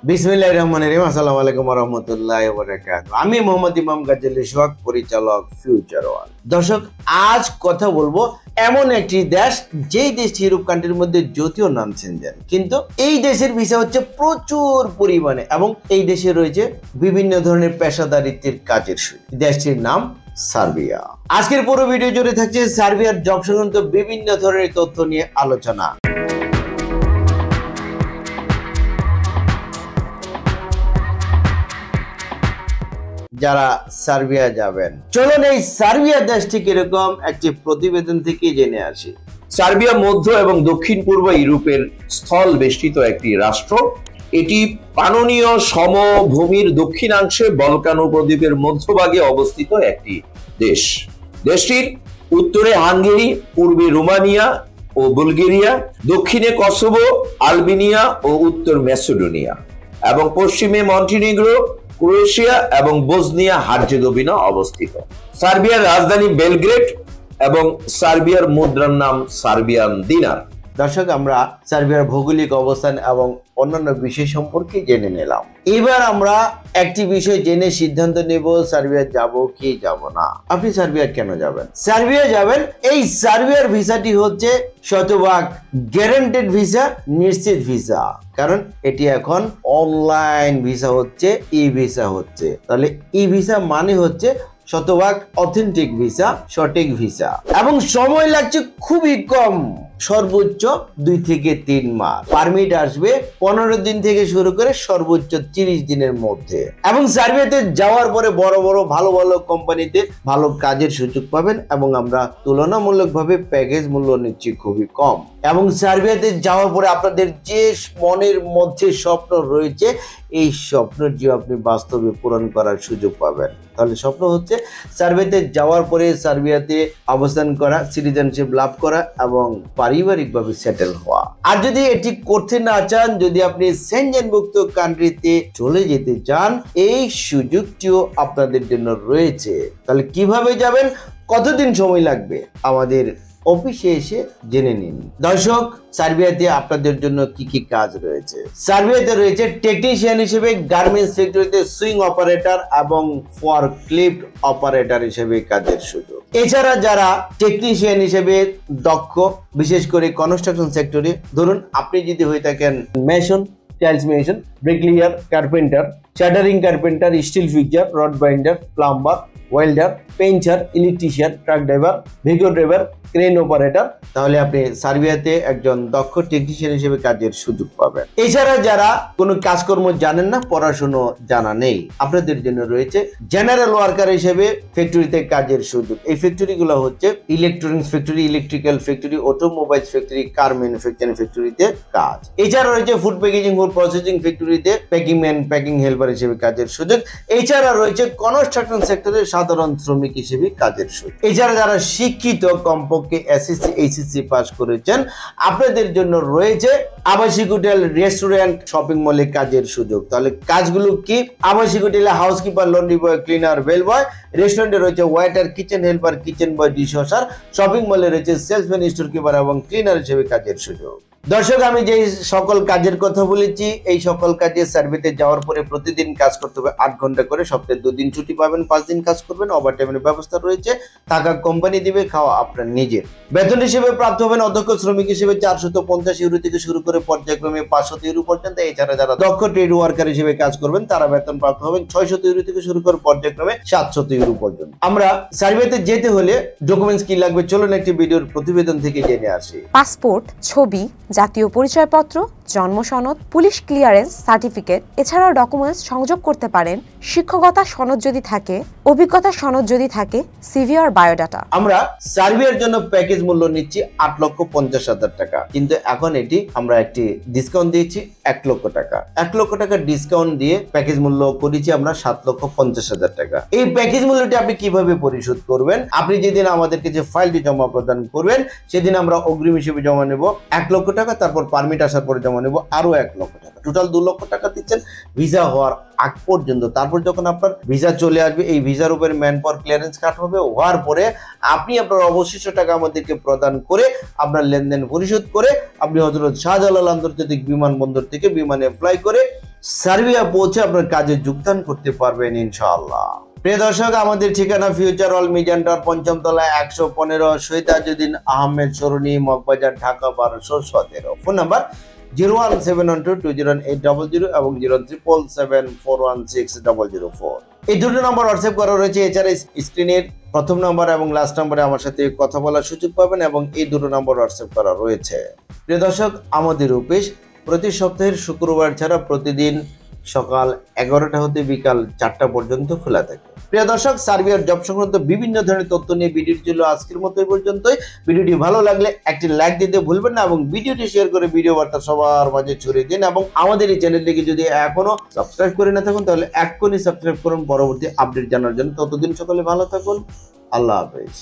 বিসমিল্লাহির রহমানির রহিম। আসসালামু আলাইকুম ওয়া রাহমাতুল্লাহি ওয়া বারাকাতুহু। আমি মোহাম্মদ ইমাম গাজী সোহাগ, পরিচালক ফিউচার ওয়ান। দর্শক, আজ কথা বলবো এমন একটি দেশ, যেই দেশটি ইউরোপ কান্ট্রির মধ্যে যদিও নাম চেঞ্জেন, কিন্তু এই দেশের ভিসা হচ্ছে প্রচুর পরিমাণে এবং এই দেশে রয়েছে বিভিন্ন ধরনের পেশাদারিত্বের কাজের সুযোগ। দেশটির নাম সার্বিয়া। আজকের পুরো ভিডিও জুড়ে থাকছে সার্বিয়ার জব সংক্রান্ত বিভিন্ন ধরনের তথ্য নিয়ে আলোচনা। যারা সার্বিয়া যাবেন, চলুন এই সার্বিয়া দেশটি কিরকম একটি প্রতিবেদন থেকে জেনে আসি। সার্বিয়া মধ্য এবং দক্ষিণ পূর্ব ইউরোপের স্থল বেষ্টিত একটি রাষ্ট্র। এটি পাননীয় সমভূমির দক্ষিণাংশে বলকান উপদ্বীপের মধ্যভাগে অবস্থিত একটি দেশ। দেশটির উত্তরে হাঙ্গেরি, পূর্বে রোমানিয়া ও বুলগেরিয়া, দক্ষিণে কসোভো, আলবেনিয়া ও উত্তর ম্যাসেডোনিয়া এবং পশ্চিমে মন্টিনিগ্রো, ক্রোয়েশিয়া এবং বসনিয়া হার্জেগোভিনা অবস্থিত। সার্বিয়ার রাজধানী বেলগ্রেড এবং সার্বিয়ার মুদ্রার নাম সার্বিয়ান দিনার। দর্শক, আমরা সার্বিয়ার ভৌগোলিক অবস্থান এবং অন্যান্য বিষয় সম্পর্কে জেনে নিলাম। এবার আমরা একটি বিষয় জেনে সিদ্ধান্ত নেব সার্বিয়া যাব কি যাব না। আপনি সার্বিয়া কেন যাবেন? সার্বিয়া যাবেন, এই সার্বিয়ার ভিসাটি হচ্ছে শতভাগ গ্যারান্টেড ভিসা, নিশ্চিত ভিসা। কারণ এটি এখন অনলাইন ভিসা হচ্ছে, ই ভিসা হচ্ছে। তাহলে ই ভিসা মানে হচ্ছে শতভাগ অথেন্টিক ভিসা, সঠিক ভিসা, এবং সময় লাগছে খুবই কম, সর্বোচ্চ 2 থেকে 3 মাস। পারমিট আসবে 15 দিন থেকে শুরু করে সর্বোচ্চ 30 দিনের মধ্যে। এবং সার্বিয়াতে যাওয়ার পরে বড় বড় ভালো ভালো কোম্পানিতে ভালো কাজের সুযোগ পাবেন এবং আমরা তুলনামূলকভাবে প্যাকেজ মূল্য নিচ্ছি খুবই কম। এবং সার্বিয়াতে যাওয়ার পরে আপনাদের যে মনের মধ্যে স্বপ্ন রয়েছে, এই স্বপ্নটি আপনি বাস্তবে পূরণ করার সুযোগ পাবেন। তাহলে স্বপ্ন হচ্ছে সার্বিয়াতে যাওয়ার পরে সার্বিয়াতে অবস্থান করা, সিটিজেনশিপ লাভ করা এবং পারিবারিকভাবে সেটেল হওয়া। আর যদি এটি করতে না চান, যদি আপনি সেনজেনভুক্ত কান্ট্রিতে চলে যেতে চান, এই সুযোগটিও আপনাদের জন্য রয়েছে। তাহলে কিভাবে যাবেন, কতদিন সময় লাগবে, আমাদের অফিসে এসে জেনে নিন। দর্শক, সার্বিয়াতে আপনাদের জন্য কি কি কাজ রয়েছে? সার্বিয়াতে রয়েছে টেকনিশিয়ান হিসেবে গার্মেন্টস ফ্যাক্টরিতে সুইং অপারেটর এবং ফরক্লিফট অপারেটর হিসেবে কাজের সুযোগ। এছাড়া যারা টেকনিশিয়ান হিসেবে দক্ষ, বিশেষ করে কনস্ট্রাকশন সেক্টরে, ধরুন আপনি যদি হয়ে থাকেন mason, tiles mason, bricklayer, carpenter, shuttering carpenter, still fixer, rod binder, plumber, welder, painter, electrician, truck driver, vehicle driver, crane operator, তাহলে আপনি সার্বিয়াতে একজন দক্ষ টেকনিশিয়ান হিসেবে কাজের সুযোগ পাবেন। এছাড়া যারা কোনো কাজকর্ম জানেন না, পড়াশুনো জানা নেই, আপনাদের জন্য রয়েছে জেনারেল ওয়ার্কার হিসেবে ফ্যাক্টরিতে কাজের সুযোগ। এই ফ্যাক্টরিগুলো হচ্ছে electronics factory, electrical factory, automobiles factory, কার ম্যানুফ্যাকচারিং ফ্যাক্টরিতে কাজ। এছাড়া রয়েছে ফুড প্যাকেজিং, ফুড প্রসেসিং ফ্যাক্টরিতে প্যাকিং ম্যান, প্যাকিং হেল্পার হিসেবে কাজের সুযোগ। এছাড়া রয়েছে কনস্ট্রাকশন সেক্টরে সাধারণ শ্রমিক হিসেবে কাজের সুযোগ। এছাড়া যারা শিক্ষিত, কমপক্ষে এসএসসি, এইচএসসি পাস করেছেন, আপনাদের জন্য রয়েছে আবাসিক হোটেল, রেস্টুরেন্ট, শপিং মলে কাজের সুযোগ। তাহলে কাজগুলো কি? আবাসিক হোটেলে housekeeper, laundry boy, cleaner, bell boy. রেস্টুরেন্টে রয়েছে waiter, kitchen helper, kitchen boy, dishwasher. Shopping মলে রয়েছে সেলসম্যান, স্টোর কিপার এবং ক্লিনার হিসেবে কাজের সুযোগ। দর্শক, আমি যে সকল কাজের কথা বলেছি, এই সকল কাজে সার্বিয়াতে যাওয়ার পরে প্রতিদিন কাজ করতে হবে 8 ঘন্টা করে। সপ্তাহে 2 দিন ছুটি পাবেন, 5 দিন কাজ করবেন। ওভারটাইমের ব্যবস্থা রয়েছে, টাকা কোম্পানি দিবে, খাওয়া আপনার নিজের। বেতন হিসেবে প্রাপ্ত হবেন অধ্যক্ষ শ্রমিক হিসেবে 450 ইউরো থেকে শুরু করে পর্যায়ক্রমে 500 ইউরো পর্যন্ত। এছাড়া যারা দক্ষ ট্রেড ওয়ার্কার হিসেবে কাজ করবেন, তারা বেতন প্রাপ্ত হবেন 600 ইউরো থেকে শুরু করে পর্যায়ক্রমে 700 ইউরো পর্যন্ত। আমরা সার্বিয়াতে যেতে হলে ডকুমেন্টস কি লাগবে, চলুন একটি ভিডিওর প্রতিবেদন থেকে জেনে আসি। পাসপোর্ট, ছবি, জাতীয় পরিচয়পত্র, জন্ম সনদ, পুলিশ ক্লিয়ারেন্স সার্টিফিকেট, এছাড়াও ডকুমেন্টস সংযোগ করতে পারেন শিক্ষকতা সনদ যদি থাকে, অভিজ্ঞতা সনদ যদি থাকে, সিভি আর বায়োডাটা। আমরা সার্বিয়ার জন্য প্যাকেজ মূল্য নিচ্ছি 8,50,000 টাকা, কিন্তু এখন এটি আমরা একটি ডিসকাউন্ট দিয়েছি 1 লক্ষ টাকা। 1 লক্ষ টাকা ডিসকাউন্ট দিয়ে প্যাকেজ মূল্য করেছি আমরা 7,50,000 টাকা। এই প্যাকেজ মূল্যটি আপনি কিভাবে পরিশোধ করবেন? আপনি যেদিন আমাদেরকে যে ফাইলটি জমা প্রদান করবেন, সেদিন আমরা অগ্রিম হিসেবে জমা নেব 1 লক্ষ টাকা, তারপর পারমিট আসার পরে জমা নেব আরো 1 লক্ষ টাকা। টোটাল 2 লক্ষ টাকা দিচ্ছেন ভিসা হওয়ার আগ পর্যন্ত। তারপর যখন আপনার ভিসা চলে আসবে, এই ভিসার উপরে ম্যান পাওয়ার ক্লিয়ারেন্স কাট হবে। হওয়ার পরে আপনি আপনার অবশিষ্ট টাকা আমাদেরকে প্রদান করে আপনার লেনদেন পরিশোধ করে আপনি হযরত শাহজালাল আন্তর্জাতিক বিমানবন্দর থেকে বিমানে ফ্লাই করে সার্বিয়া পৌঁছে আপনার কাজে যোগদান করতে পারবেন ইনশাআল্লাহ। প্রিয় দর্শক, আমাদের ঠিকানা ফিউচার ওয়ার্ল্ড মিজান টাওয়ার ৫ম তলায় ১১৫ শহীদ তাজউদ্দিন আহমেদ সরণি, মগবাজার, ঢাকা ১২১৭। ফোন নাম্বার 01712200800 এবং 03777416004। এই দুটো নাম্বার হোয়াটসঅ্যাপ করা রয়েছে। এছাড়া স্ক্রিনের প্রথম নাম্বার এবং লাস্ট নাম্বারে আমার সাথে কথা বলার সুযোগ পাবেন এবং এই দুটো নাম্বার হোয়াটসঅ্যাপ করা রয়েছে। প্রিয় দর্শক, আমাদের অফিস প্রতি সপ্তাহের শুক্রবার ছাড়া প্রতিদিন সকাল 11টা হতে বিকাল 4টা পর্যন্ত খোলা থাকে। প্রিয় দর্শক, সার্বিয়ার জব সংক্রান্ত বিভিন্ন ধরনের তথ্য নিয়ে ভিডিওটি ছিল আজকের মতো এই পর্যন্তই। ভিডিওটি ভালো লাগলে একটি লাইক দিতে ভুলবেন না এবং ভিডিওটি শেয়ার করে ভিডিও বার্তা সবার মাঝে ছড়িয়ে দিন এবং আমাদের এই চ্যানেলটিকে যদি এখনো সাবস্ক্রাইব করে না থাকুন তাহলে এক্ষুনি সাবস্ক্রাইব করুন পরবর্তী আপডেট জানার জন্য। ততদিন সকলে ভালো থাকুন। আল্লাহ হাফেজ।